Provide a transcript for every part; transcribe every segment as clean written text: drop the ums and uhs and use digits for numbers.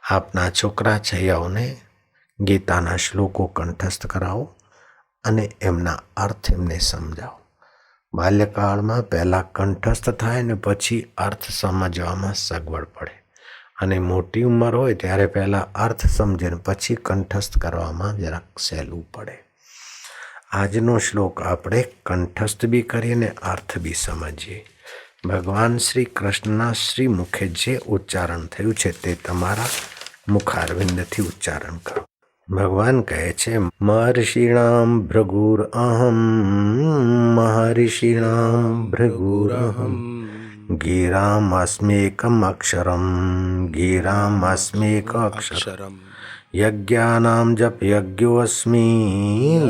આપના છોકરા છૈયાઓને ગીતાના શ્લોકો કંઠસ્થ કરાવો અને એમના અર્થ એમને સમજાવો. બાલ્યકાળમાં પહેલાં કંઠસ્થ થાય ને પછી અર્થ સમજવામાં સગવડ પડે, અને મોટી ઉંમર હોય ત્યારે પહેલાં અર્થ સમજે ને પછી કંઠસ્થ કરવામાં જરાક સહેલું પડે. આજનો શ્લોક આપણે કંઠસ્થ બી કરીએ ને અર્થ બી સમજીએ. ભગવાન શ્રી કૃષ્ણના શ્રી મુખે જે ઉચ્ચારણ થયું છે તે તમારા મુખારવિંદથી ઉચ્ચારણ કરો. ભગવાન કહે છે, મહર્ષિણામ ભૃગુર અહમ, મહર્ષિણામ ભૃગુર અહમ, ગિરામ અસ્મેકમ અક્ષરમ, ગિરામ અસ્મેક અક્ષરમ, યજ્ઞાનામ જપ યજ્ઞોસ્મિ,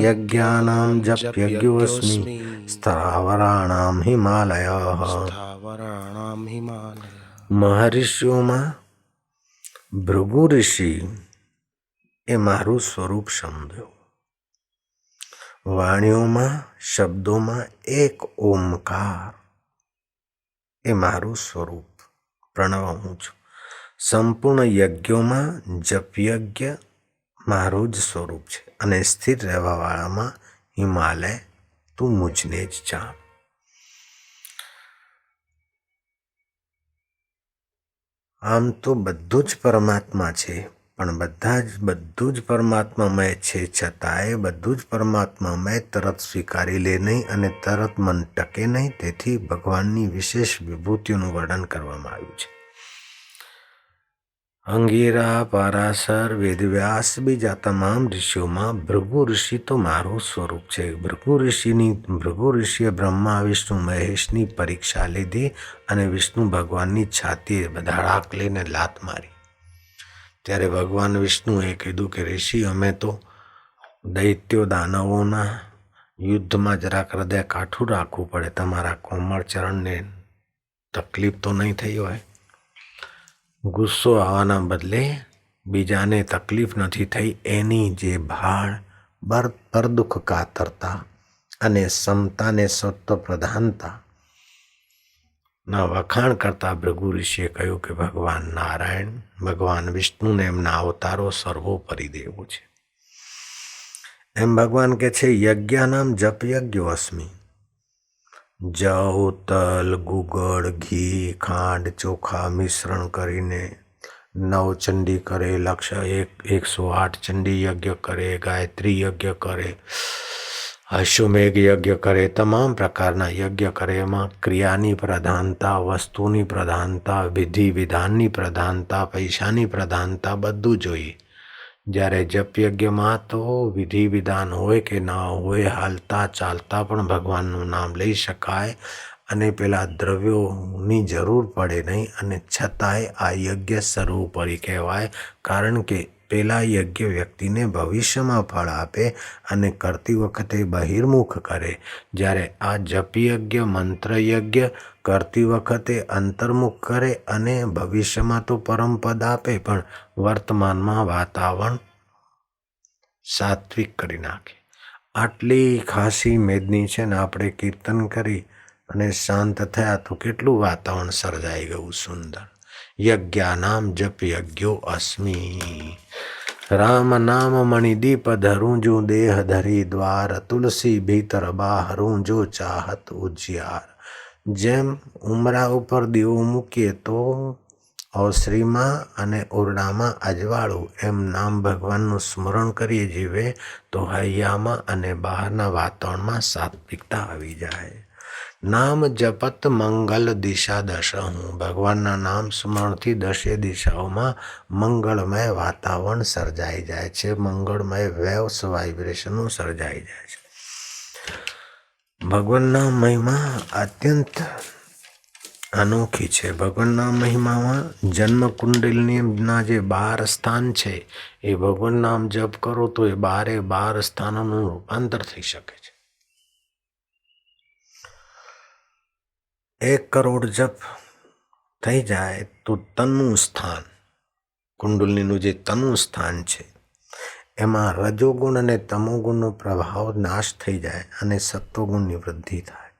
યજ્ઞાનામ જપ યજ્ઞોસ્મિ, સ્થાવરાણામ હિમાલયઃ. મહર્ષિઓમાં ભૃગુ ઋષિ એ મારું સ્વરૂપ સમજો. વાણીઓમાં, શબ્દોમાં એક ઓમકાર એ મારું સ્વરૂપ, પ્રણવ હું છું. સંપૂર્ણ યજ્ઞોમાં જપયજ્ઞ મારું જ સ્વરૂપ છે, અને સ્થિર રહેવાવાળામાં હિમાલય, તું મુજને જ જાણ. આમ તો બધું જ પરમાત્મા છે, પણ બધું જ પરમાત્મામય છે, છતાંય બધું જ પરમાત્મામય તરત સ્વીકારી લે નહીં અને તરત મન ટકે નહીં. તેથી ભગવાનની વિશેષ વિભૂતિઓનું વર્ણન કરવામાં આવ્યું છે. અંગીરા, પારાશર, વેદવ્યાસ, બીજા તમામ ઋષિઓમાં ભૃગુ ઋષિ તો મારું સ્વરૂપ છે. ભૃગુ ઋષિએ બ્રહ્મા, વિષ્ણુ, મહેશની પરીક્ષા લીધી અને વિષ્ણુ ભગવાનની છાતીએ ધડાક લઈને લાત મારી. ત્યારે ભગવાન વિષ્ણુએ કીધું કે ઋષિ, અમે તો દૈત્યો દાનવોના યુદ્ધમાં જરાક હૃદય કાઠું રાખવું પડે, તમારા કોમળ ચરણને તકલીફ તો નહીં થઈ હોય? ગુસ્સો આવવાના બદલે બીજાને તકલીફ નથી થઈ એની જે ભાળ, પર દુઃખ કાતરતા અને સમતાને સત્વ પ્રધાનતા ના વખાણ કરતા ભૃગુ ઋષિએ કહ્યું કે ભગવાન નારાયણ, ભગવાન વિષ્ણુને એમના અવતારો સર્વોપરી દેવો છે. એમ ભગવાન કે છે, યજ્ઞાનામ જપ યજ્ઞો અસ્મિ. જવ, તલ, ગુગળ, ઘી, ખાંડ, ચોખા મિશ્રણ કરીને 9 ચંડી કરે, 108 ચંડી યજ્ઞ કરે, ગાયત્રી યજ્ઞ કરે, અશ્વમેઘ યજ્ઞ કરે, તમામ પ્રકારના યજ્ઞ કરે. એમાં ક્રિયાની પ્રધાનતા, વસ્તુની પ્રધાનતા, વિધિ વિધાનની પ્રધાનતા, પૈસાની પ્રધાનતા બધું જોઈએ. જ્યારે જપ યજ્ઞમાં તો વિધિ વિધાન હોય કે ના હોય, હાલતા ચાલતા પણ ભગવાનનું નામ લઈ શકાય અને પેલા દ્રવ્યોની જરૂર પડે નહીં, અને છતાંય આ યજ્ઞ સર્વોપરી કહેવાય. કારણ કે પેલા યજ્ઞ વ્યક્તિને ભવિષ્યમાં ફળ આપે અને કરતી વખતે બહિર્મુખ કરે, જ્યારે આ જપ યજ્ઞ, મંત્ર યજ્ઞ કરતી વખતે અંતર્મુખ કરે અને ભવિષ્યમાં તો પરમપદ આપે પણ વર્તમાનમાં વાતાવરણ સાત્વિક કરી નાખે. આટલી ખાસી મેદની છે ને આપણે કીર્તન કરી અને શાંત થયા તો કેટલું વાતાવરણ સર્જાઈ ગયું સુંદર. યજ્ઞાનામ જપ યજ્ઞો અસ્મિ. રામ નામ મણિદીપ ધરું જો દેહ ધરી દ્વાર, તુલસી ભીતર બાહરું જો ચાહત ઉજ્યાર. જેમ ઉમરા ઉપર દીવો મૂકીએ તો ઓસરીમાં અને ઓરડામાં અજવાળું, એમ નામ ભગવાનનું સ્મરણ કરીએ જીવે તો હૈયામાં અને બહારના વાતાવરણમાં સાત્વિકતા આવી જાય. નામ જપત મંગલ દિશા દશહું. ભગવાનના નામ સ્મરણથી 10 દિશાઓમાં મંગળમય વાતાવરણ સર્જાઈ જાય છે, મંગળમય વેવ્સ વાઇબ્રેશનો સર્જાઈ જાય છે. ભગવાનના મહિમા અત્યંત અનોખી છે. ભગવાનના મહિમામાં જન્મ કુંડલીના જે 12 સ્થાન છે એ ભગવાન નામ જપ કરો તો એ 12 સ્થાનોનું રૂપાંતર થઈ શકે છે. 1 કરોડ જપ થઈ જાય તો તનુ સ્થાન, કુંડલીનું જે તનુ સ્થાન છે એમાં રજોગુણ અને તમોગુણનો પ્રભાવ નાશ થઈ જાય અને સત્વગુણની વૃદ્ધિ થાય.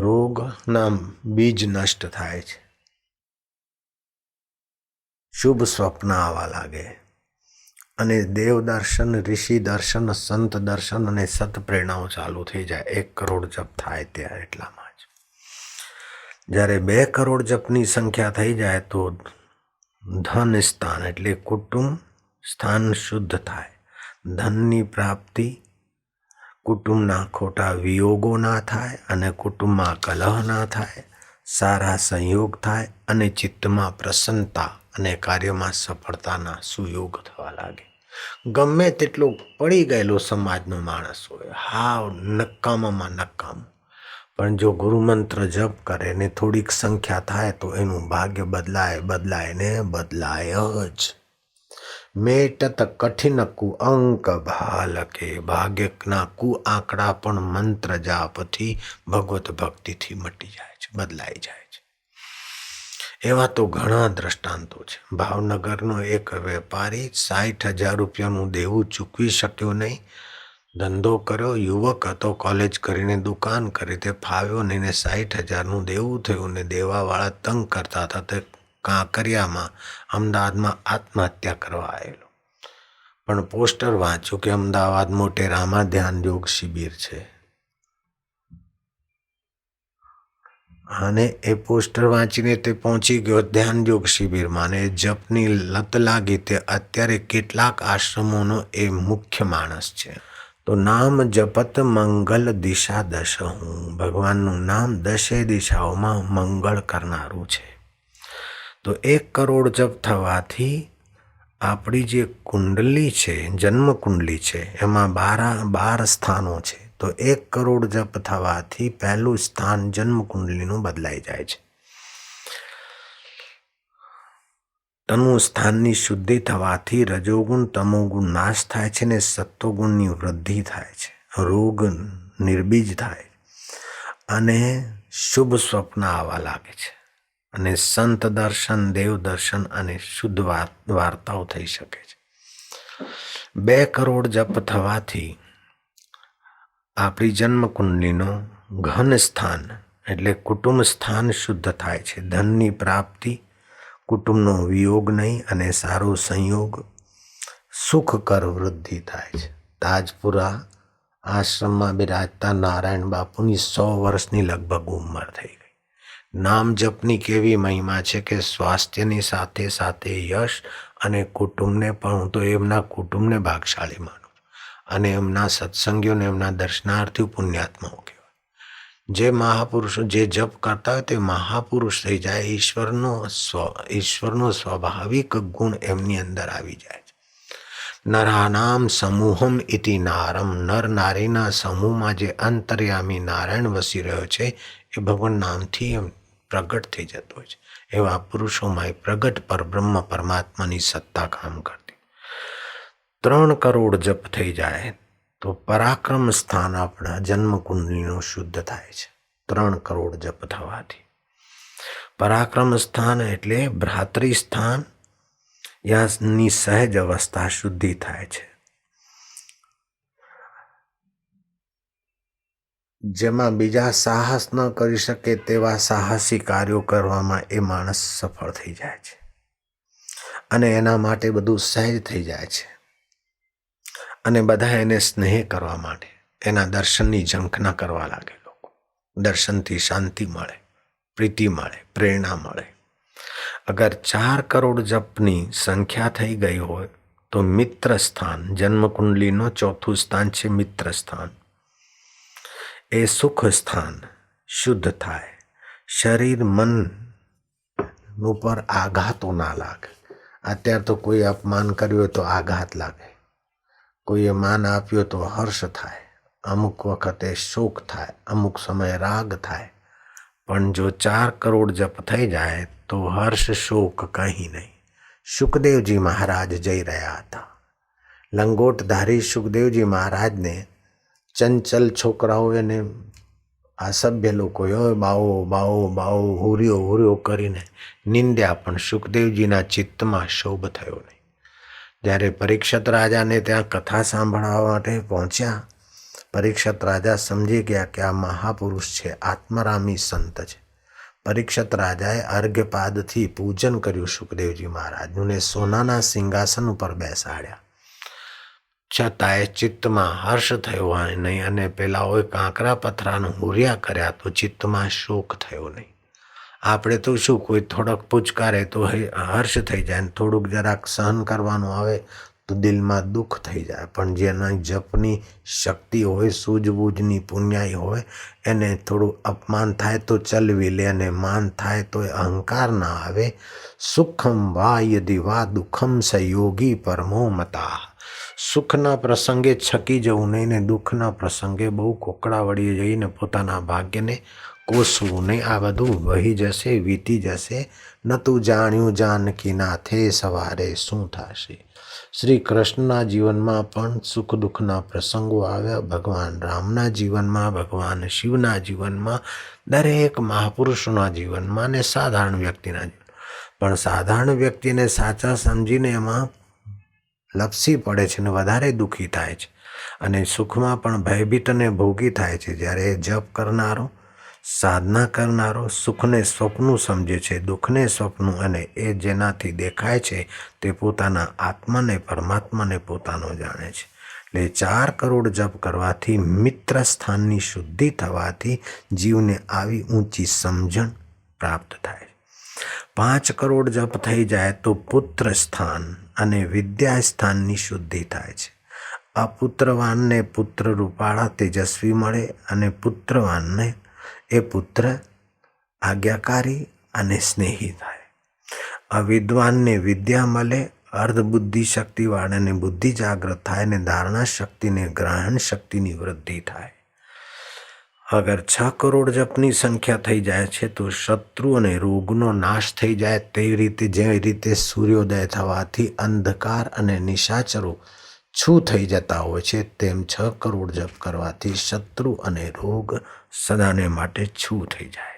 રોગના બીજ નષ્ટ થાય છે. શુભ સ્વપ્ન આવવા લાગે અને દેવ દર્શન, ઋષિ દર્શન, સંત દર્શન અને સત પ્રેરણાઓ ચાલુ થઈ જાય. 1 કરોડ જપ થાય ત્યારે એટલામાં જ. જ્યારે 2 કરોડ જપની સંખ્યા થઈ જાય તો ધન સ્થાન એટલે કુટુંબ સ્થાન શુદ્ધ થાય. ધનની પ્રાપ્તિ, કુટુંબના ખોટા વિયોગો ના થાય અને કુટુંબમાં કલહ ના થાય, સારા સંયોગ થાય અને ચિત્તમાં પ્રસન્નતા અને કાર્યમાં સફળતાના સુયોગ થવા લાગે. ગમે તેટલું પડી ગયેલો સમાજનો માણસ હોય, હાવ નકામામાં નકામ, પણ જો ગુરુમંત્ર જપ કરે ને થોડીક સંખ્યા થાય તો એનું ભાગ્ય બદલાય ને બદલાય જ. મેટત કઠિન કુ અંક ભાલકે, ભાગ્યના કુ આંકડા પણ મંત્ર જાપથી ભગવત ભક્તિથી મટી જાય છે, બદલાઈ જાય છે. એવા તો ઘણા દ્રષ્ટાંતો છે. ભાવનગરનો એક વેપારી 60,000 રૂપિયાનું દેવું ચૂકવી શક્યો નહીં. ધંધો કર્યો, યુવક હતો, કોલેજ કરીને દુકાન કરી, તે ફાવ્યો નહીં ને 60,000નું દેવું થયું ને દેવાવાળા તંગ કરતા હતા. તે કાંકરિયામાં અમદાવાદમાં આત્મહત્યા કરવા આવેલો. પણ પોસ્ટર વાંચ્યું કે અમદાવાદ મોટેરામાં ધ્યાન યોગ શિબિર છે અને એ પોસ્ટર વાંચીને તે પહોંચી ગયો ધ્યાન યોગ શિબિરમાં અને જપની લત લાગી. તે અત્યારે કેટલાક આશ્રમોનો એ મુખ્ય માણસ છે. તો નામ જપત મંગલ દિશા દશ હું, ભગવાનનું નામ 10 દિશાઓમાં મંગળ કરનારું છે. તો 1 કરોડ જપ થવાથી આપણી જે કુંડલી છે, જન્મ કુંડલી છે, એમાં 12 સ્થાનો છે. તો 1 કરોડ જપ થવાથી પહેલું સ્થાન જન્મ કુંડલીનું બદલાઈ જાય છે. તનુ સ્થાનની શુદ્ધિ થવાથી રજોગુણ તમોગુણ નાશ થાય છે ને સત્વગુણની વૃદ્ધિ થાય છે. રોગ નિર્બીજ થાય અને શુભ સ્વપ્ન આવવા લાગે છે અને સંત દર્શન, દેવ દર્શન અને શુદ્ધ વાર્તાઓ થઈ શકે છે. 2 કરોડ જપ થવાથી આપણી જન્મ કુંડલીનો ઘન સ્થાન એટલે કુટુંબ સ્થાન શુદ્ધ થાય છે. ધનની પ્રાપ્તિ, કુટુંબનો વિયોગ નહીં અને સારો સંયોગ, સુખકર વૃદ્ધિ થાય છે. તાજપુરા આશ્રમમાં બિરાજતા નારાયણ બાપુની 100 વર્ષની લગભગ ઉંમર થઈ ગઈ. નામ જપની કેવી મહિમા છે કે સ્વાસ્થ્યની સાથે સાથે યશ અને કુટુંબને પણ, હું તો એમના કુટુંબને ભાગશાળી માનું છું અને એમના સત્સંગીઓને, એમના દર્શનાર્થીઓ પુણ્યાત્માઓ કહેવાય. જે મહાપુરુષો જે જપ કરતા હોય તે મહાપુરુષ થઈ જાય. ઈશ્વરનો સ્વાભાવિક ગુણ એમની અંદર આવી જાય છે. નરાનામ સમૂહમ ઇતિ નારમ, નર નારીના સમૂહમાં જે અંતર્યામી નારાયણ વસી રહ્યો છે એ ભગવાન નામથી એમ પ્રગટ થઈ જતો હોય છે. એવા પુરુષોમાં પ્રગટ પરબ્રહ્મ પરમાત્માની સત્તા કામ કરતી. 3 કરોડ જપ થઈ જાય તો પરાક્રમ સ્થાન આપણા જન્મ કુંડલીનું શુદ્ધ થાય છે. 3 કરોડ જપ થવાથી પરાક્રમ સ્થાન એટલે ભ્રાતૃ સ્થાન યાની સહેજ અવસ્થા શુદ્ધિ થાય છે, જેમાં બીજા સાહસ ન કરી શકે તેવા સાહસી કાર્યો કરવામાં એ માણસ સફળ થઈ જાય છે અને એના માટે બધું સહેજ થઈ જાય છે અને બધા એને સ્નેહ કરવા માટે એના દર્શનની ઝંખના કરવા લાગે. લોકો દર્શનથી શાંતિ મળે, પ્રીતિ મળે, પ્રેરણા મળે. અગર 4 કરોડ જપની સંખ્યા થઈ ગઈ હોય તો મિત્ર સ્થાન, જન્મ કુંડલીનો 4થું સ્થાન છે મિત્ર સ્થાન. એ સુખ સ્થાન શુદ્ધ થાય. શરીર મન ઉપર આઘાતો ના લાગે. અત્યારે તો કોઈ અપમાન કર્યું હોય તો આઘાત લાગે, કોઈએ માન આપ્યું તો હર્ષ થાય, અમુક વખતે શોક થાય, અમુક સમયે રાગ થાય. પણ જો 4 કરોડ જપ થઈ જાય તો હર્ષ શોક કંઈ નહીં. સુખદેવજી મહારાજ જઈ રહ્યા હતા. લંગોટધારી સુખદેવજી મહારાજને ચંચલ છોકરાઓ એને અસભ્ય લોકોએ બાવો બાવો બાવો હુર્યો કરીને નિંદ્યા, પણ સુખદેવજીના ચિત્તમાં શોભ થયો નહીં. જ્યારે પરીક્ષિત રાજાને ત્યાં કથા સાંભળવા માટે પહોંચ્યા, પરીક્ષિત રાજા સમજી ગયા કે આ મહાપુરુષ છે, આત્મરામી સંત છે. પરીક્ષિત રાજાએ અર્ઘ્યપાદથી પૂજન કર્યું સુખદેવજી મહારાજનું ને સોનાના સિંહાસન ઉપર બેસાડ્યા. છતાંય ચિત્તમાં હર્ષ થયો નહીં અને પેલાઓએ કાંકરા પથરાનું હુર્યા કર્યા તો ચિત્તમાં શોક થયો નહીં. આપણે તો શું, કોઈ થોડોક પૂચકારે તો હર્ષ થઈ જાય ને થોડુંક જરાક સહન કરવાનું આવે તો દિલમાં દુઃખ થઈ જાય. પણ જેના જપની શક્તિ હોય, સૂઝબૂઝની પુણ્યાઈ હોય, એને થોડું અપમાન થાય તો ચલવી લે અને માન થાય તો અહંકાર ના આવે. સુખમ વા યદિ વા દુઃખમ સ યોગી પરમો મતા. સુખના પ્રસંગે છકી જવું નહીં ને દુઃખના પ્રસંગે બહુ કોકડા વળી જઈને પોતાના ભાગ્યને કોસવું નહીં. આ બધું વહી જશે, વીતી જશે. ન તું જાણ્યું જાનકી નાથે સવારે શું થશે. શ્રી કૃષ્ણના જીવનમાં પણ સુખ દુઃખના પ્રસંગો આવ્યા. ભગવાન રામના જીવનમાં, ભગવાન શિવના જીવનમાં, દરેક મહાપુરુષોના જીવનમાં ને સાધારણ વ્યક્તિના જીવન. પણ સાધારણ વ્યક્તિને સાચા સમજીને એમાં લપસી પડે છે ને વધારે દુઃખી થાય છે અને સુખમાં પણ ભયભીત અને ભોગી થાય છે. જ્યારે જપ કરનારો, સાધના કરનારો સુખને સ્વપ્નું સમજે છે, દુઃખને સ્વપ્નું, અને એ જેનાથી દેખાય છે તે પોતાના આત્માને, પરમાત્માને પોતાનો જાણે છે. એટલે 4 કરોડ જપ કરવાથી, મિત્ર સ્થાનની શુદ્ધિ થવાથી જીવને આવી ઊંચી સમજણ પ્રાપ્ત થાય. 5 કરોડ જપ થઈ જાય તો પુત્ર સ્થાન અને વિદ્યા સ્થાનની શુદ્ધિ થાય છે. અપુત્રવાનને પુત્ર રૂપાળા તેજસ્વી મળે અને પુત્રવાનને એ પુત્ર આજ્ઞાકારી અને સ્નેહી થાય. અવિદ્વાનને વિદ્યા મળે, અર્ધબુદ્ધિ શક્તિવાળાને બુદ્ધિ જાગૃત થાય ને ધારણા શક્તિને, ગ્રહણ શક્તિની વૃદ્ધિ થાય. અગર 6 કરોડ જપની સંખ્યા થઈ જાય છે તો શત્રુ અને રોગનો નાશ થઈ જાય. તેવી રીતે જે રીતે સૂર્યોદય થવાથી અંધકાર અને નિશાચરો છૂ થઈ જતા હોય છે, તેમ 6 કરોડ જપ કરવાથી શત્રુ અને રોગ સદાને માટે છૂ થઈ જાય.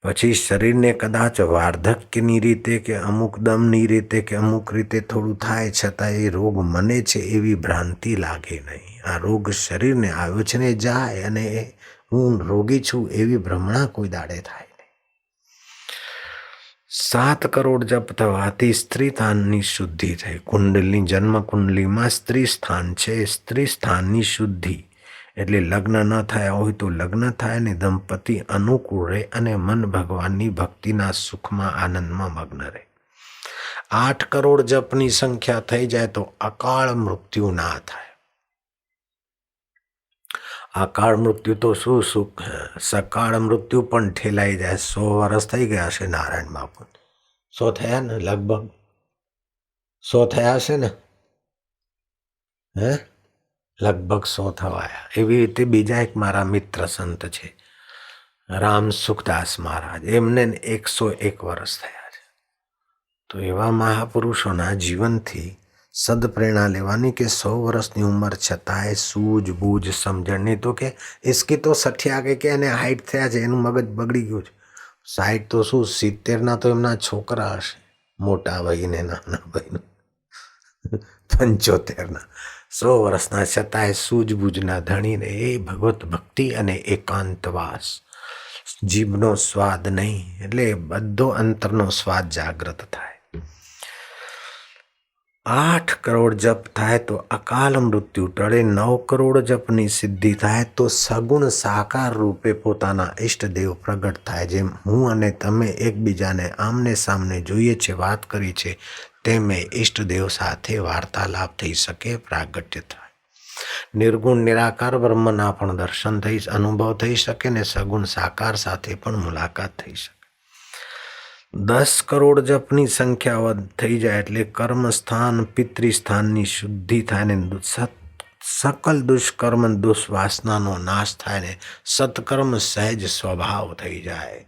પછી શરીરને કદાચ વાર્ધક્યની રીતે કે અમુક દમની રીતે કે અમુક રીતે થોડું થાય, છતાં એ રોગ મને છે એવી ભ્રાંતિ લાગે નહીં. આ રોગ શરીરને આવ્યો છે ને જાય અને હું રોગી છું એવી ભ્રમણા કોઈ દાડે થાય નહીં. 7 કરોડ જપ થવાથી સ્ત્રી સ્થાનની શુદ્ધિ થઈ. કુંડલી, જન્મ કુંડલીમાં સ્ત્રી સ્થાન છે. સ્ત્રી સ્થાનની શુદ્ધિ એટલે લગ્ન ન થયા હોય તો લગ્ન થાય ને દંપતિ અનુકૂળ રહે અને મન ભગવાનની ભક્તિના સુખમાં, આનંદમાં મગ્ન રહે. 8 કરોડ જપની સંખ્યા થઈ જાય તો અકાળ મૃત્યુ ના થાય. અકાળ મૃત્યુ તો શું સુખ, સકાળ મૃત્યુ પણ ઠેલાઈ જાય. 100 વર્ષ થઈ ગયા છે નારાયણ બાપુ. 100 થયા ને, લગભગ 100 થયા હશે ને, હે, લગભગ 100 થવાયા. એવી રીતે બીજા એક મારા મિત્ર સંત છે, રામ સુખદાસ મહારાજ, એમને 101 વર્ષ થયા છે. તો એવા મહાપુરુષોના જીવનથી સદપ્રેરણા લેવાની કે 100 વર્ષની ઉંમર છતાંય સૂઝબૂઝ સમજણની. તો કે ઇસકી તો 60 કે એને હાઈટ થયા છે, એનું મગજ બગડી ગયું છે. 60 તો શું, 70ના તો એમના છોકરા હશે, મોટા ભાઈને નાના ભાઈનું, 75ના, 100 વર્ષના છતાંય સૂઝબૂઝના ધણીને એ ભગવત ભક્તિ અને એકાંતવાસ, જીભનો સ્વાદ નહીં, એટલે બધો અંતરનો સ્વાદ જાગૃત થાય. 8 કરોડ જપ થાય તો અકાલ મૃત્યુ ટળે. 9 કરોડ જપની સિદ્ધિ થાય તો સગુણ સાકાર રૂપે પોતાના ઈષ્ટદેવ પ્રગટ થાય. જેમ હું અને તમે એકબીજાને આમને સામને જોઈએ છે, વાત કરી છે, તેમ ઈષ્ટદેવ સાથે વાર્તાલાપ થઈ શકે, પ્રાગટ્ય થાય. નિર્ગુણ નિરાકાર બ્રહ્મના પણ દર્શન થઈ, અનુભવ થઈ શકે ને સગુણ સાકાર સાથે પણ મુલાકાત થઈ શકે. 10 કરોડ જપની સંખ્યા થઈ જાય એટલે કર્મસ્થાન, પિતૃસ્થાનની શુદ્ધિ થાય ને સકલ દુષ્કર્મ, દુષ્વાસનાનો નાશ થાય ને સત્કર્મ સહેજ સ્વભાવ થઈ જાય.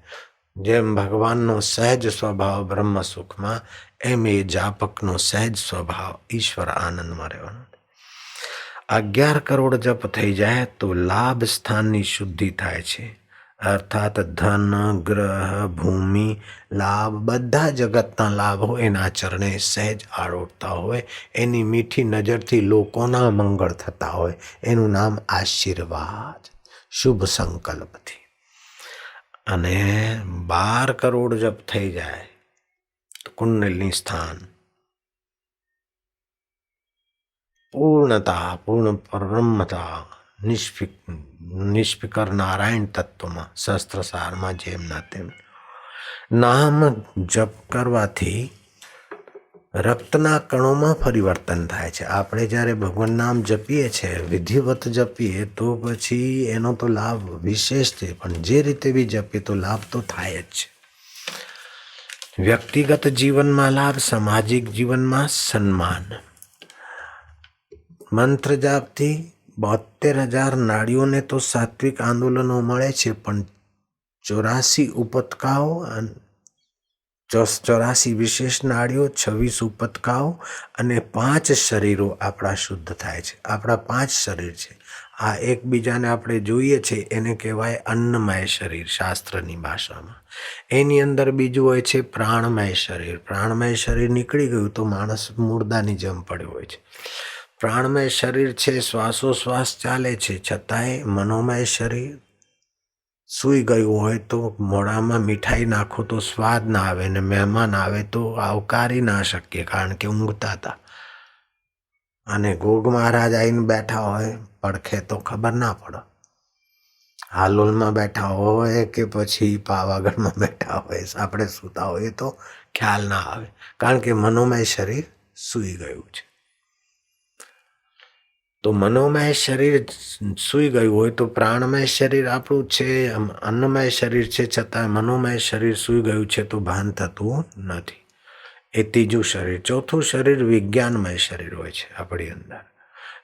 જેમ ભગવાનનો સહેજ સ્વભાવ બ્રહ્મ સુખમાં, એમ એ જાપકનો સહેજ સ્વભાવ ઈશ્વર આનંદમાં રહેવાનો. 11 કરોડ જપ થઈ જાય તો લાભ સ્થાનની શુદ્ધિ થાય છે. અર્થાત ધન, ગ્રહ, ભૂમિ, લાભ, બધા જગતના લાભો એના ચરણે સહેજ આરોટતા હોય, એની મીઠી નજરથી લોકોના મંગળ થતા હોય, એનું નામ આશીર્વાદ, શુભ સંકલ્પથી. અને 12 કરોડ જપ થઈ જાય તો કુંડલિની સ્થાન પૂર્ણતા, પૂર્ણ બ્રહ્મતા, નિષ્ફિકર નારાયણ તત્વમાં શસ્ત્રસારમાં જેમના તેમ નામ જપ કરવાથી રક્તના કણોમાં પરિવર્તન થાય છે. આપણે જ્યારે ભગવાન નામ જપીએ છીએ, વિધિવત જપીએ તો પછી એનો તો લાભ વિશેષ છે, પણ જે રીતે બી જપીએ તો લાભ તો થાય જ છે. વ્યક્તિગત જીવનમાં લાભ, સામાજિક જીવનમાં સન્માન. મંત્ર જાપથી 72,000 નાડીઓને તો સાત્વિક આંદોલનો મળે છે, પણ 84 ઉપતકાઓ, 84 વિશેષ નાડીઓ, 26 ઉપતકાઓ અને 5 શરીરો આપણા શુદ્ધ થાય છે. આપણા 5 શરીર છે. આ એકબીજાને આપણે જોઈએ છે એને કહેવાય અન્નમય શરીર શાસ્ત્રની ભાષામાં. એની અંદર બીજું હોય છે પ્રાણમય શરીર. પ્રાણમય શરીર નીકળી ગયું તો માણસ મુર્દાની જેમ પડ્યો હોય છે. પ્રાણમય શરીર છે, શ્વાસોશ્વાસ ચાલે છે, છતાંય મનોમય શરીર સૂઈ ગયું હોય તો મોઢામાં મીઠાઈ નાખો તો સ્વાદ ના આવે, ને મહેમાન આવે તો આવકારી ના શકીએ કારણ કે ઊંઘતા હતા. અને ગોગ મહારાજ આવીને બેઠા હોય પડખે તો ખબર ના પડે. હાલોલમાં બેઠા હોય કે પછી પાવાગઢમાં બેઠા હોય, આપણે સૂતા હોય તો ખ્યાલ ના આવે કારણ કે મનોમય શરીર સૂઈ ગયું છે. તો મનોમય શરીર સૂઈ ગયું હોય તો પ્રાણમય શરીર આપણું છે, અન્નમય શરીર છે, છતાં મનોમય શરીર સૂઈ ગયું છે તો ભાન થતું નથી. એ ત્રીજું શરીર. ચોથું શરીર વિજ્ઞાનમય શરીર હોય છે આપણી અંદર.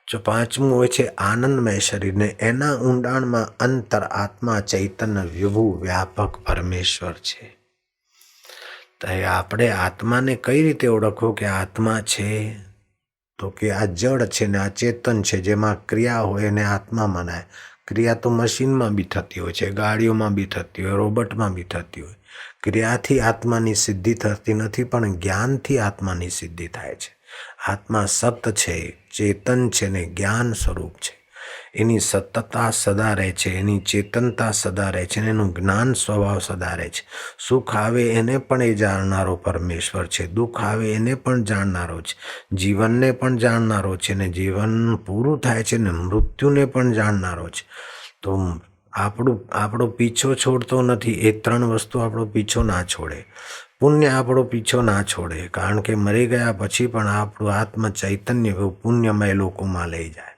જો પાંચમું હોય છે આનંદમય શરીર, ને એના ઊંડાણમાં અંતર આત્મા ચૈતન્ય વિભુ વ્યાપક પરમેશ્વર છે. તો આપણે આત્માને કઈ રીતે ઓળખવું કે આત્મા છે? તો કે આ જડ છે ને આ ચેતન છે. જેમાં ક્રિયા હોય એને આત્મા મનાય. ક્રિયા તો મશીનમાં બી થતી હોય છે, ગાડીઓમાં બી થતી હોય, રોબોટમાં બી થતી હોય. ક્રિયાથી આત્માની સિદ્ધિ થતી નથી, પણ જ્ઞાનથી આત્માની સિદ્ધિ થાય છે. આત્મા સત છે, ચેતન છે ને જ્ઞાન સ્વરૂપ છે. એની સતતા સદા રહે છે, એની ચેતનતા સદા રહે છે, એનું જ્ઞાન સ્વભાવ સદા રહે છે. સુખ આવે એને પણ એ જાણનારો પરમેશ્વર છે, દુઃખ આવે એને પણ જાણનારો છે, જીવનને પણ જાણનારો છે, ને જીવન પૂરું થાય છે ને મૃત્યુને પણ જાણનારો છે. તો આપણો પીછો છોડતો નથી. એ 3 વસ્તુ આપણો પીછો ના છોડે. પુણ્ય આપણો પીછો ના છોડે, કારણ કે મરી ગયા પછી પણ આપણું આત્મ ચૈતન્ય પુણ્યમય લોકોમાં લઈ જાય.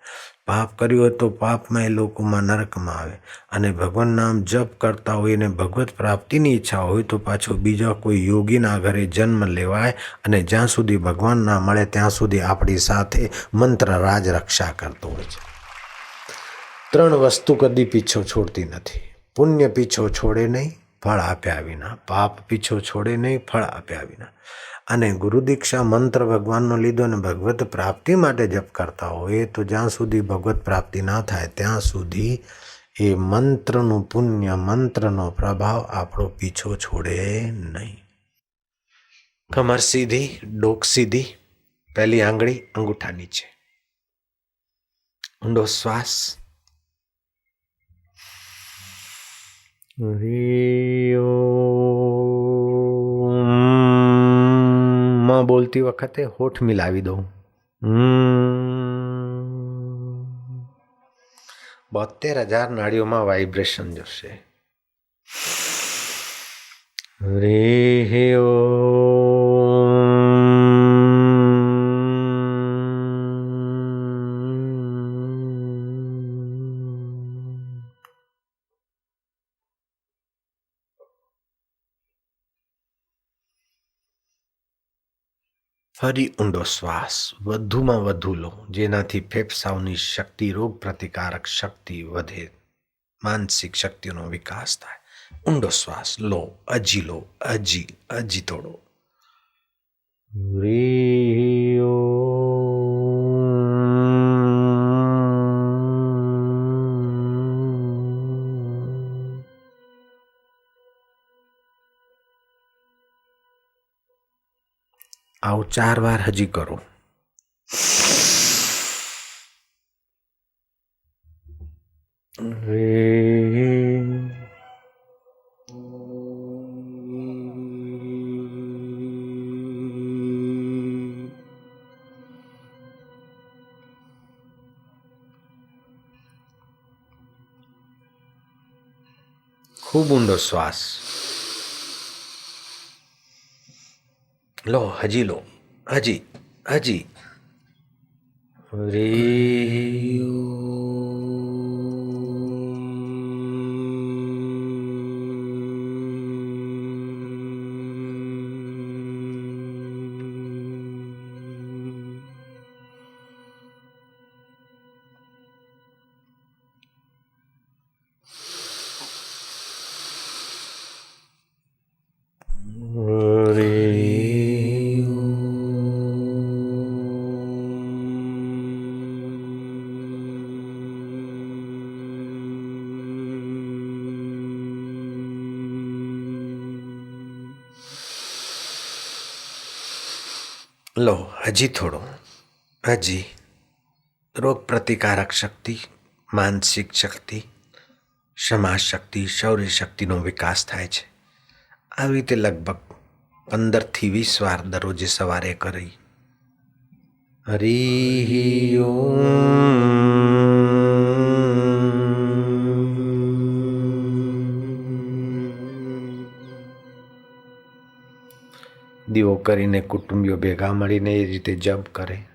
પાપ કર્યું હોય તો પાપમય લોકોમાં નરકમાં આવે. અને ભગવાન નામ જપ કરતા હોય ને ભગવત પ્રાપ્તિની ઈચ્છા હોય તો પાછો બીજા કોઈ યોગીના ઘરે જન્મ લેવાય, અને જ્યાં સુધી ભગવાન ના મળે ત્યાં સુધી આપણી સાથે મંત્ર રાજ રક્ષા કરતો હોય છે. 3 વસ્તુ કદી પીછો છોડતી નથી. પુણ્ય પીછો છોડે નહીં ફળ આપ્યા વિના, પાપ પીછો છોડે નહીં ફળ આપ્યા વિના. અને ગુરુ દીક્ષા મંત્ર ભગવાનનો લીધો અને ભગવત પ્રાપ્તિ માટે જપ કરતા હોય તો જ્યાં સુધી ભગવત પ્રાપ્તિ ના થાય ત્યાં સુધી એ મંત્રનું પુણ્ય, મંત્રનો પ્રભાવ આપણો પીછો છોડે નહીં. કમર સીધી, ડોક સીધી, પહેલી આંગળી અંગૂઠા નીચે. ઊંડો શ્વાસ. માં બોલતી વખતે હોઠ મિલાવી દઉં. 72,000 નાડીઓમાં વાઇબ્રેશન જશે. ફરી ઊંડો શ્વાસ વધુમાં વધુ લો, જેનાથી ફેફસાઓની શક્તિ, રોગ પ્રતિકારક શક્તિ વધે, માનસિક શક્તિનો વિકાસ થાય. ઊંડો શ્વાસ લો, હજી લો, હજી તોડો. આવું 4 વાર હજી કરો. ખૂબ ઊંડો શ્વાસ લો, હજી લો, હજી હજી. લો, હજી થોડો, હજી. રોગ પ્રતિકારક શક્તિ, માનસિક શક્તિ, ક્ષમા શક્તિ, શૌર્ય શક્તિનો વિકાસ થાય છે. આવી રીતે લગભગ 15 થી 20 વાર દરરોજે સવારે કરી. હરિ દીવો કરીને કુટુંબીઓ ભેગા મળીને એ રીતે જપ કરે.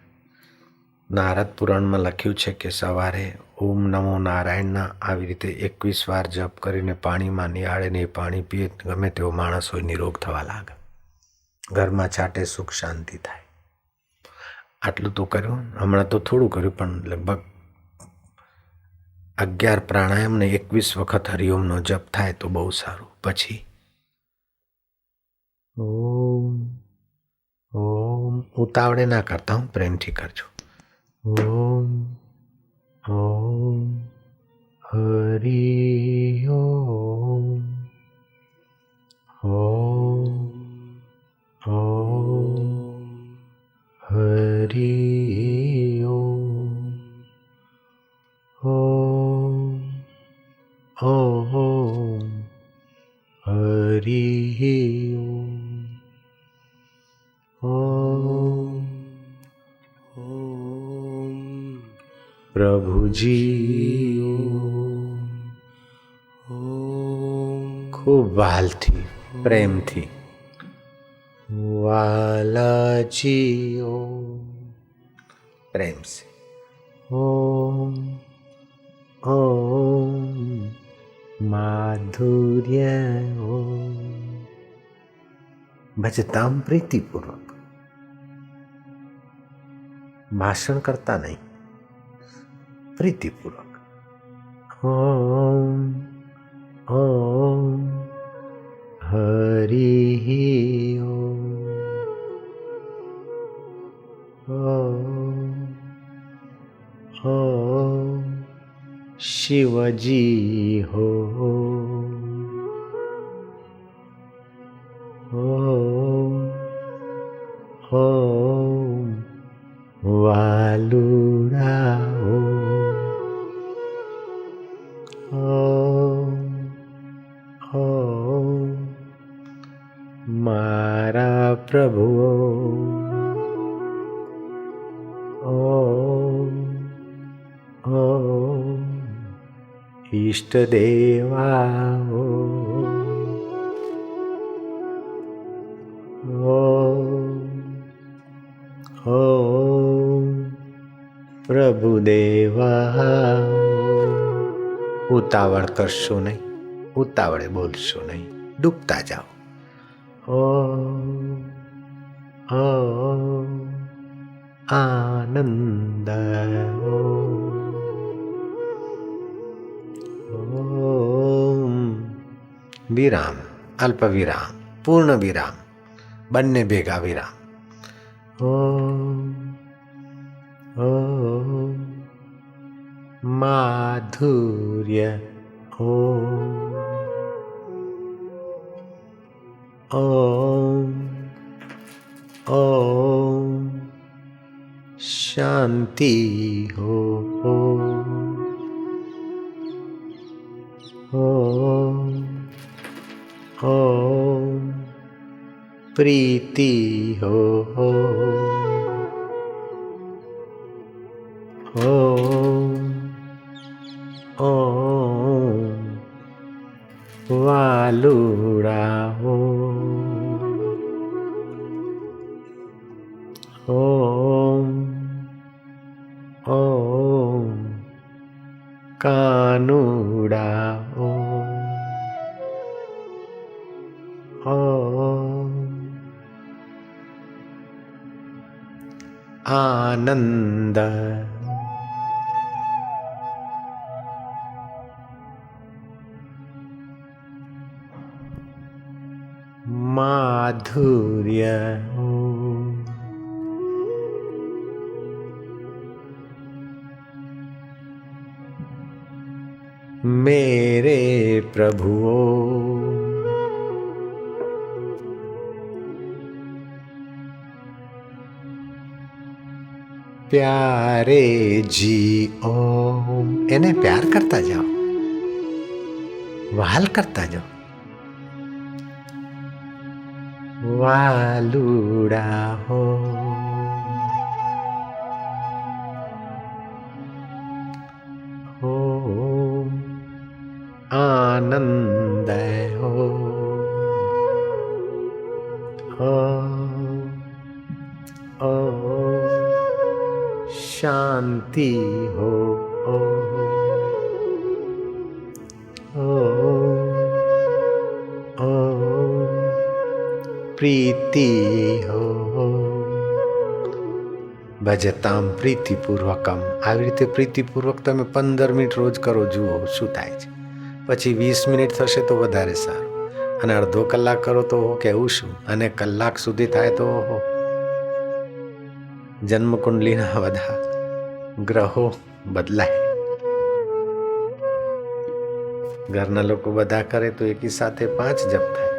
નારદ પુરાણમાં લખ્યું છે કે સવારે ઓમ નમો નારાયણના આવી રીતે 21 વાર જપ કરીને પાણીમાં નિહાળે ને એ પાણી પીએ, ગમે તેવો માણસ હોય નિરોગ થવા લાગે, ઘરમાં છાટે સુખ શાંતિ થાય. આટલું તો કર્યું. હમણાં તો થોડું કર્યું, પણ લગભગ 11 પ્રાણાયામ ને 21 વખત હરિઓમનો જપ થાય તો બહુ સારું. પછી ઓમ ઓમ ઉતાવળે ના કરતા હું, પ્રેમથી કરજો. ઓમ ઓમ હરિ ઓમ ઓમ ઓમ હરિ ઓમ ઓમ ઓમ હરિ ઓમ ઓમ પ્રભુજી ઓમ. ખૂબ વાલથી, પ્રેમથી. વાલાજી ઓમ, પ્રેમ સે. ઓમ ઓમ માધુર્ય ઓમ. ભજતામ પ્રીતિપૂર્વક, ભાષણ કરતા નહીં, પ્રીતિપૂર્વક. ઓમ ઓમ હરિ ઓમ ઓમ ઓમ શિવજી હો ઓમ ઓમ વાલુડા ઓમ ઓમ મારા પ્રભુ ઓમ ઓમ ઈષ્ટ દેવા ઓમ ઓમ પ્રભુદેવા. ઉતાવળ કરશો નહીં, ઉતાવળે બોલશો નહીં, ડૂબતા જાઓ. ઓમ ઓમ આનંદ ઓમ. વિરામ, અલ્પ વિરામ, પૂર્ણ વિરામ, બંને ભેગા વિરામ. ઓમ ઓમ માધુર્ય ઓમ ઓમ ઓમ શાંતિ હો ઓમ ઓમ પ્રીતિ હો ઓમ ઓમ વાલુડા ઓમ ઓમ કાનુડા ઓમ આનંદ માધુર્ય मेरे प्रभुओ प्यारे जी ओम એને પ્યાર કરતા જાઓ, વહાલ કરતા જાઓ. વાલુડા હો आनंद हो शांति हो प्रीति हो ભજતામ પ્રીતિપૂર્વકમ. આવી રીતે પ્રીતિપૂર્વક તમે 15 મિનિટ રોજ કરો, જુઓ શું થાય છે. પછી 20 મિનિટ થશે તો વધારે સારું, અને અડધો કલાક કરો તો કેવું શું, અને કલાક સુધી થાય તો જન્મકુંડલીના બધા ગ્રહો બદલાય. ઘરના લોકો બધા કરે તો એકી સાથે 5 જપ થાય,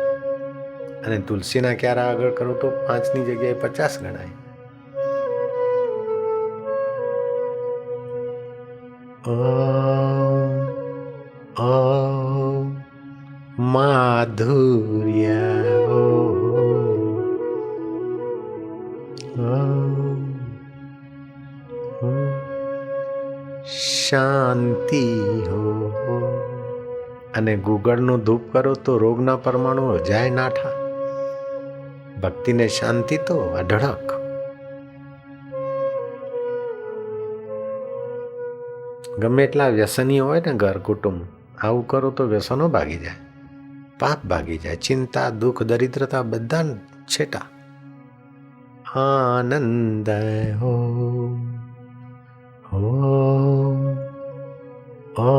અને તુલસીના ક્યારા આગળ કરો તો 5ની જગ્યાએ 50 ગણાય. ઓમ માધુર્ય શાંતિ હો. અને ગુગળનો ધૂપ કરો તો રોગના પરમાણુ જાય નાઠા. ભક્તિને શાંતિ તો અઢળક. ગમે એટલા વ્યસની હોય ને ઘર કુટુંબ, આવું કરો તો વ્યસનો ભાગી જાય, પાપ ભાગી જાય, ચિંતા દુઃખ દરિદ્રતા બધા છેટા. આનંદ હો ઓ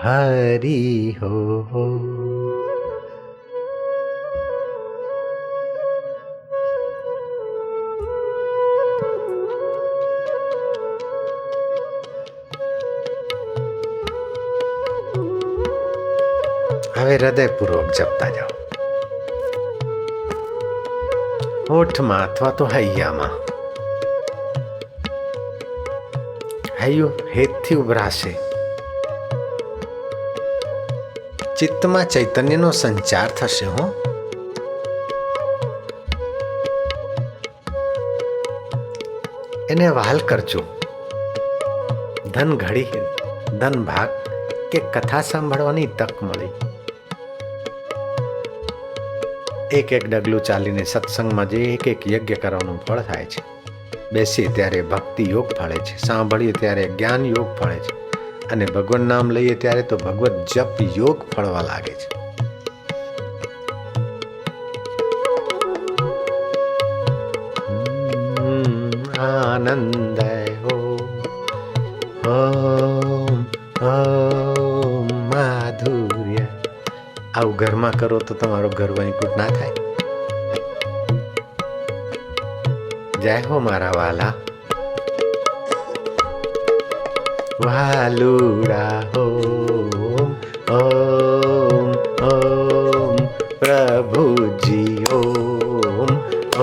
હરિ હો. હવે હૃદયપૂર્વક જપતા જાઓ, હોઠમાં અથવા તો હૈયામાં. હૈયું હેતથી ઉભરાશે. ચિત્તમાં ચૈતન્યનો સંચાર થશે. હો એને વહાલ કરજો. ધન ઘડી, ધન ભાગ કે કથા સાંભળવાની તક મળી. એક એક ડગલું ચાલીને સત્સંગમાં જે એક એક યજ્ઞ કરવાનું ફળ થાય છે. બેસીએ ત્યારે ભક્તિ યોગ ફળે છે, સાંભળીએ ત્યારે જ્ઞાન યોગ ફળે છે, અને ભગવાન નામ લઈએ ત્યારે તો ભગવત જપ યોગ ફળવા લાગે છે. આનંદ હો ઓમ ઓમ માધુર્ય. આવું ઘરમાં કરો તો તમારો ઘર વૈકુંઠ ના થાય. જય હો મારા વાલા વાલુડા હો. ઓમ ઓમ પ્રભુજી ઓમ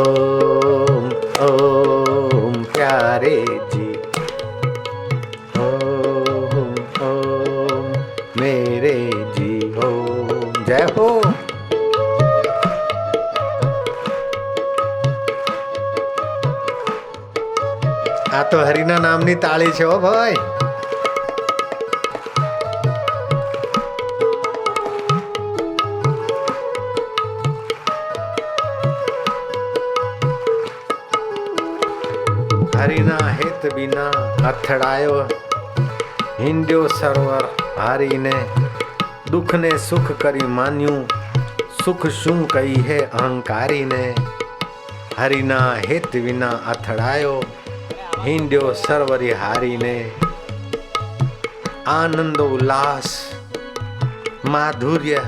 ઓમ ઓમ પ્યારેજી ઓમ ઓમ મેરેજી ઓમ. જય હો. આ તો હરિના નામની તાળી છે હો ભાઈ. હરિના હેત વિના અથડાયો, હિંડ્યો સરોવર હારીને, દુઃખને સુખ કરી માન્યું, સુખ શું કહી હે અહંકારીને. હરિના હેત વિના અથડાયો, હિંડ્યો સરોવર હારીને. આનંદ ઉલ્લાસ માધુર્ય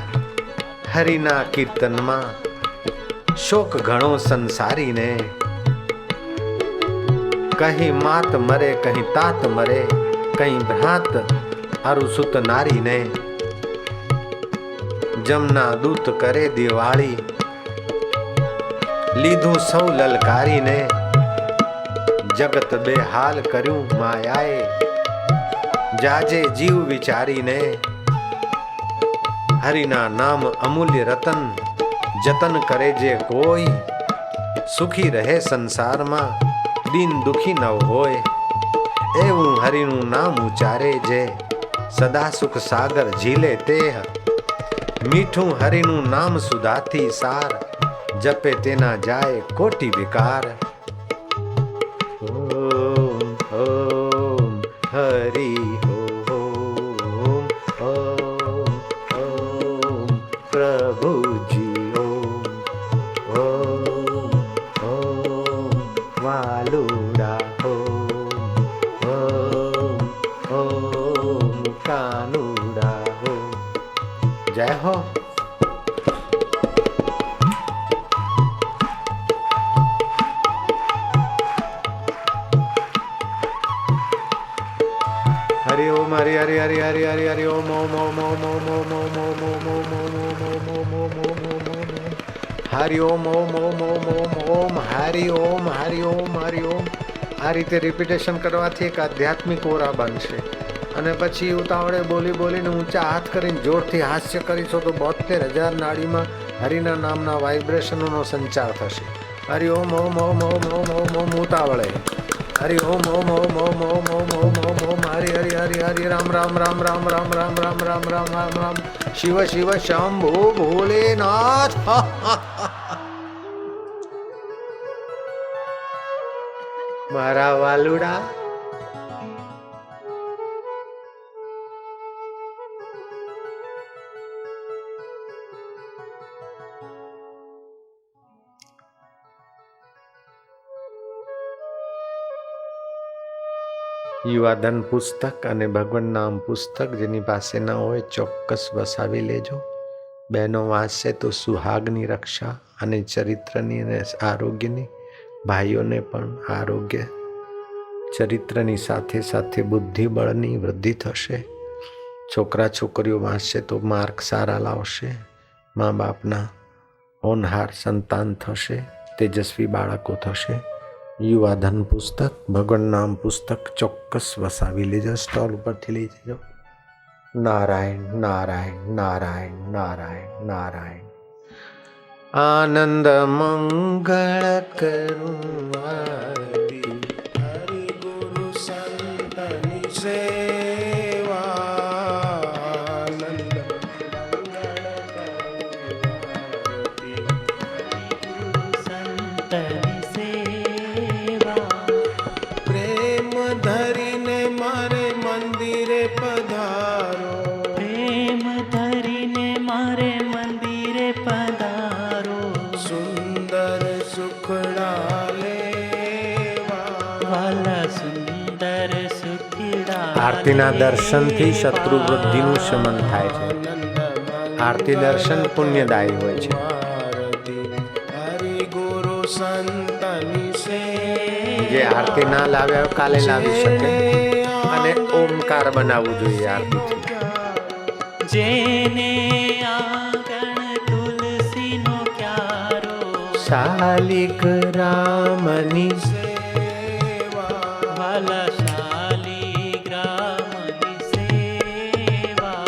હરિના કીર્તનમાં, શોક ઘણો સંસારીને. કહી માત મરે કહી તાત મરે, કहीं ભ્રાત અરુસુત નારીને. જમના દૂત કરે દિવાળી, લીધું સૌ લલકારીને. જગત બેહાલ કર્યું માયાએ, જાજે જીવ વિચારીને. હરિના નામ અમૂલ્ય રતન, જતન કરે જે કોઈ, સુખી રહે સંસારમાં, દિન દુખી ન હોય. એવું હરિનું નામ ઉચ્ચારે જે, સદા સુખ સાગર ઝીલે તે. મીઠું હરિનું નામ સુધાથી સાર, જપે તેના જાય કોટી વિકાર. ઓમ ઓમ હરિ ઓમ ઓમ ઓમ પ્રભુજી ઓમ ઓમ ઓમ વાલુડા ઓમ ઓમ કાનુડા ઓમ. જય હો. हरि ओम हरि हरि हरि हरि हरि हरि ओम ओम ओम ओम ओम ओम ओम ओम ओम ओम ओम ओम ओम ओम ओम हरि ओम ओम ओम ओम ओम ओम हरि ओम हरि ओम हरि ओम. આ રીતે રિપીટેશન કરવાથી એક આધ્યાત્મિક ઓરા બનશે. અને પછી ઉતાવળે બોલી બોલીને ઊંચા હાથ કરીને જોરથી હાસ્ય કરીશો તો 72,000 નાડીમાં હરિના નામના વાઇબ્રેશનોનો સંચાર થશે. હરિ ઓમ ઓમ ઓમ ઓમ ઓમ ઓમ ઓમ ઉતાવળે. हरि ओम ओम ओम ओम ओम ओम ओम ओम ओम हरि हरि हरि हरि राम राम राम राम राम राम राम राम राम राम राम शिव शिव शंभो भोलेनाथ. मारा वालुड़ा યુવાધન પુસ્તક અને ભગવાન નામ પુસ્તક જેની પાસે ન હોય ચોક્કસ વસાવી લેજો. બહેનો વાંચશે તો સુહાગની રક્ષા અને ચરિત્રની અને આરોગ્યની, ભાઈઓને પણ આરોગ્ય ચરિત્રની સાથે સાથે બુદ્ધિબળની વૃદ્ધિ થશે. છોકરા છોકરીઓ વાંચશે તો માર્ક સારા લાવશે. મા બાપના હોનહાર સંતાન થશે, તેજસ્વી બાળકો થશે. યુવાધન પુસ્તક, ભગવાન નામ પુસ્તક ચોક્કસ વસાવી લેજો. સ્ટોલ ઉપરથી લઈ જજો. નારાયણ નારાયણ નારાયણ નારાયણ નારાયણ. આનંદ મંગળ કરું આરતી, હરિ ગુરુ સંતની સેવા. આનંદ મંગળ કરું આરતી, સંતની ધરીને મારે મંદિરે પધારો, પ્રેમ ધરીને મારે મંદિરે પધારો. સુંદર સુખડા લેવા, વાલા સુંદર સુખડા. આરતીના દર્શનથી શત્રુ વૃદ્ધિનું શમન થાય છે. આરતી દર્શન પુણ્યદાયી હોય છે. હરિ ગુરુ સંતની જે આરતી ના લાવ્યા કાલે લાવી શકે. અને ઓમકાર બનાવવું જોઈએ આરતીથી. જેને આંગણ તુલસીનો ક્યારો, શાલિગ્રામની સેવા, વાલા શાલિગ્રામની સેવા.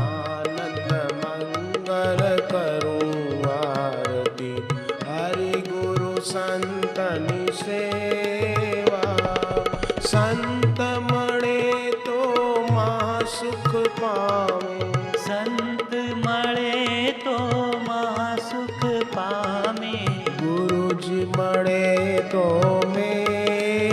આનંદ મંગળ કરું આરતી, હરિ ગુરુ સંતની સેવા. સંત મળે તો મહા સુખ પામે, સંત મળે તો મહા સુખ પામે. ગુરુજી મળે તો મેળા,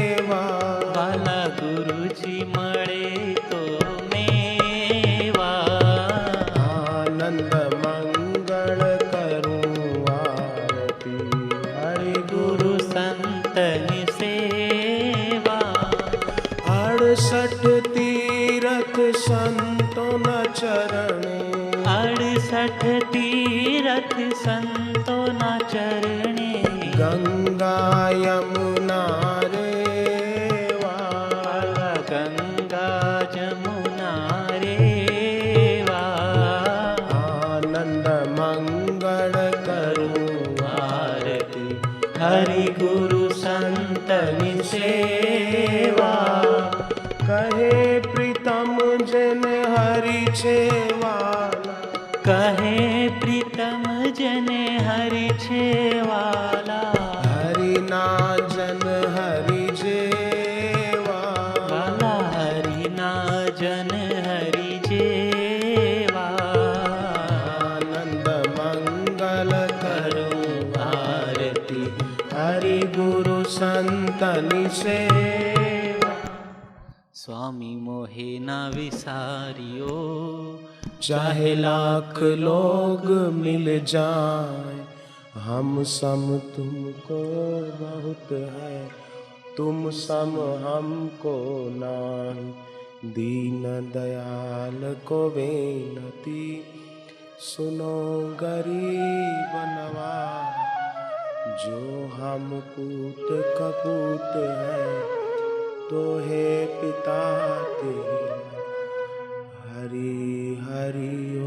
यमुना रेवा, गंगा जमुना रेवा, आनंद मंगल करूं आरती हरि गुरु संतनि सेवा, कहे प्रीतम जन हरि छेवाला, कहे प्रीतम जन हरि छेवाला, हरि ना जन हरि जेवाला, हरि ना जन हरि जेवा, आनंद मंगल करूं आरती हरि गुरु संतनि सेवा। स्वामी मोहे ना विसारियो, चाहे लाख लोग मिल जाए, हम सम तुमको बहुत है, तुम सम हमको नाही। दीन दयाल को विनती, सुनो गरीब नवाज, जो हम पूत कपूत है, तो हे पिता तेरा, हरि हरि ओ।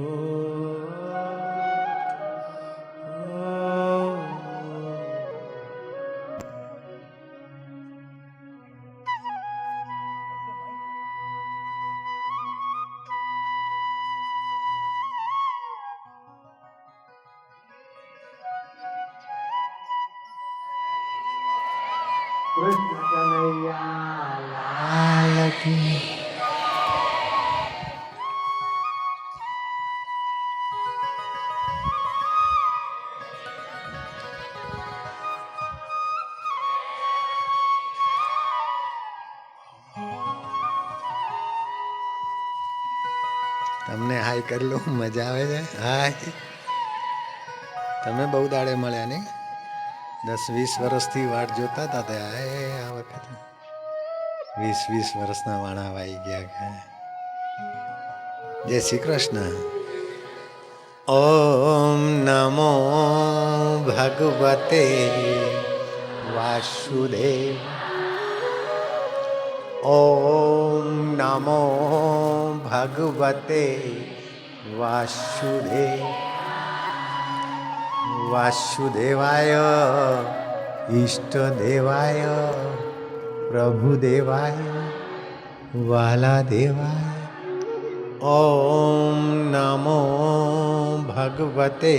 कृष्ण कन्हैया लाल की। તમને હાય કરી લો, મજા આવે છે. હાય, તમે બહુ દાડે મળ્યા ને, 10-20 વર્ષથી વાટ જોતા હતા તે આ વખતે 20 વર્ષના વાણા વાઈ ગયા. જય શ્રી કૃષ્ણ. ઓમ નમો ભગવતે વાસુદેવ. ઓમ નમો ભગવતે વાસુદેવ. વાસુદેવાય ઈષ્ટદેવાય પ્રભુદેવાય વાલા દેવાય. ઓમ નમો ભગવતે